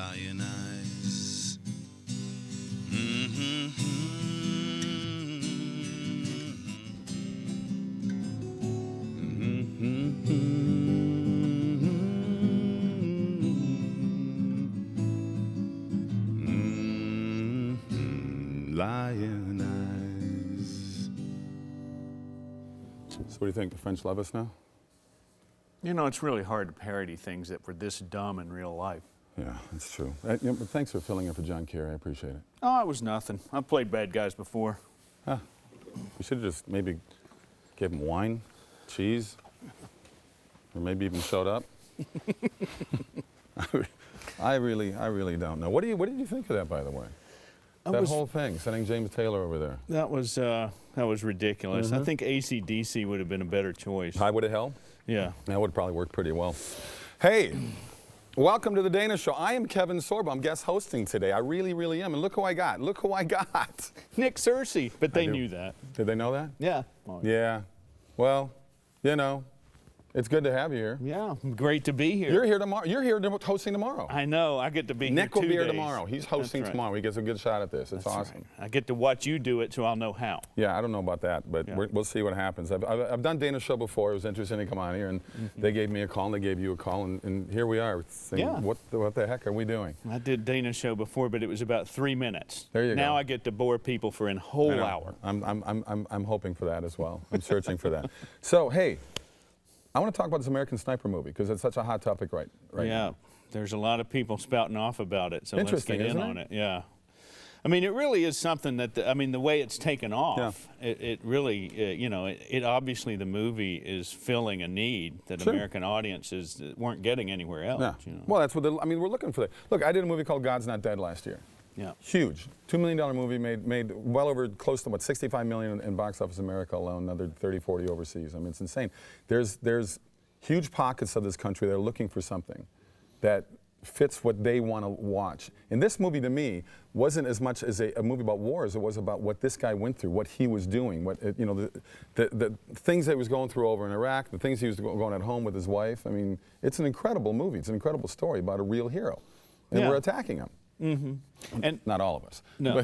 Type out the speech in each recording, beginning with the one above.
lion eyes. Lion eyes. So what do you think? The French love us now? You know, it's really hard to parody things that were this dumb in real life. Yeah, that's true. But thanks for filling in for John Kerry. I appreciate it. Oh, it was nothing. I've played bad guys before. Huh. We should have just maybe gave him wine, cheese, or maybe even showed up. I really don't know. What did you think of that, by the way? That whole thing, sending James Taylor over there. That was ridiculous. I think AC/DC would have been a better choice. Highway to Hell? Yeah. That would probably work pretty well. Hey, welcome to the Dana Show. I am Kevin Sorbo. I'm guest hosting today. I really am. And look who I got. Look who I got. Nick Searcy. But they knew that. Did they know that? Yeah. Yeah. Well, you know, it's good to have you here. Yeah, great to be here. You're here tomorrow. You're here hosting tomorrow. I know. I get to be Nick here 2 will be here days. tomorrow. He's hosting tomorrow. He gets a good shot at this. It's awesome. Right. I get to watch you do it, so I'll know how. Yeah, I don't know about that, but we'll see what happens. I've done Dana's show before. It was interesting to come on here, and they gave me a call, and they gave you a call, and here we are. Saying, what the heck are we doing? I did Dana's show before, but it was about 3 minutes. There you go. Now I get to bore people for a whole hour. I'm hoping for that as well. I'm searching for that. So, hey, I want to talk about this American Sniper movie because it's such a hot topic right now. Yeah, there's a lot of people spouting off about it, so let's get in on it? it. Yeah. I mean, it really is something that, the way it's taken off, it really, it obviously the movie is filling a need that American audiences weren't getting anywhere else. Yeah. You know? Well, that's what we're looking for. Look, I did a movie called God's Not Dead last year. Yeah. Huge. $2 million movie, made well over close to, $65 million in box office America alone, another 30, 40 overseas. I mean, it's insane. There's huge pockets of this country that are looking for something that fits what they want to watch. And this movie, to me, wasn't as much as a movie about war as it was about what this guy went through, what he was doing, the things that he was going through over in Iraq, the things he was going at home with his wife. I mean, it's an incredible movie. It's an incredible story about a real hero. And we're attacking him. And not all of us. No.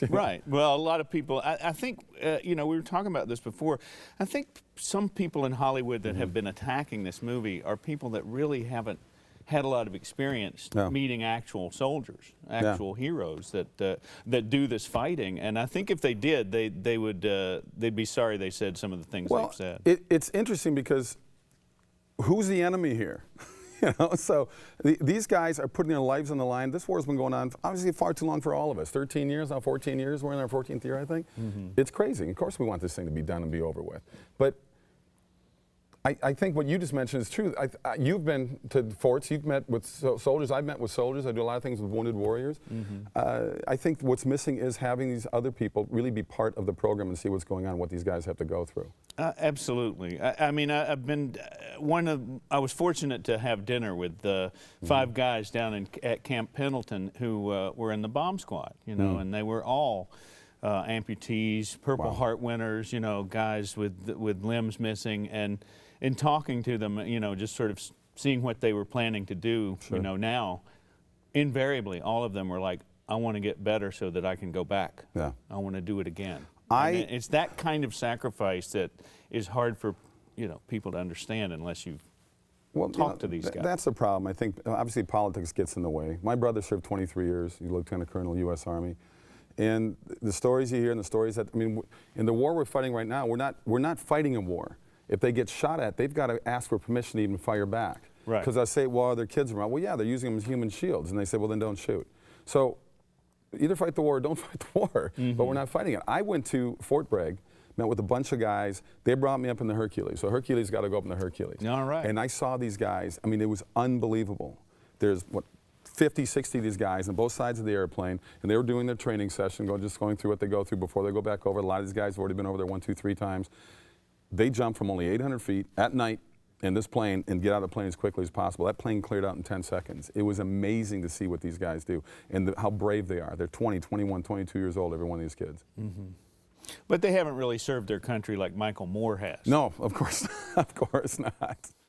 Right. Well, a lot of people, I think, we were talking about this before. I think some people in Hollywood that have been attacking this movie are people that really haven't had a lot of experience meeting actual soldiers, actual heroes that do this fighting. And I think if they did, they'd be sorry they said some of the things they've said. It's interesting because who's the enemy here? So these guys are putting their lives on the line. This war's been going on, obviously, far too long for all of us. 13 years, now 14 years. We're in our 14th year, I think. It's crazy. Of course we want this thing to be done and be over with. But I think what you just mentioned is true. You've been to forts. You've met with soldiers. I've met with soldiers. I do a lot of things with wounded warriors. I think what's missing is having these other people really be part of the program and see what's going on, what these guys have to go through. Absolutely. I was fortunate to have dinner with 5 guys down at Camp Pendleton who were in the bomb squad, and they were all amputees, Purple Heart winners, guys with limbs missing, and in talking to them, just sort of seeing what they were planning to do, now, invariably, all of them were like, I want to get better so that I can go back. Yeah. I want to do it again. It's that kind of sacrifice that is hard for, people to understand unless you've talked to these guys. That's the problem. I think, obviously, politics gets in the way. My brother served 23 years. He's Lieutenant Colonel, U.S. Army. And the stories you hear and the stories that, in the war we're fighting right now, we're not fighting a war. If they get shot at, they've got to ask for permission to even fire back. Right. Because I say, well, are their kids around? Well, yeah, they're using them as human shields. And they say, well, then don't shoot. So either fight the war or don't fight the war, but we're not fighting it. I went to Fort Bragg, met with a bunch of guys. They brought me up in the Hercules. So Hercules got to go up in the Hercules. All right. And I saw these guys. It was unbelievable. There's, 50, 60 of these guys on both sides of the airplane, and they were doing their training session, just going through what they go through before they go back over. A lot of these guys have already been over there 1, 2, 3 times. They jump from only 800 feet at night in this plane and get out of the plane as quickly as possible. That plane cleared out in 10 seconds. It was amazing to see what these guys do and how brave they are. They're 20, 21, 22 years old, every one of these kids. But they haven't really served their country like Michael Moore has. No, of course not.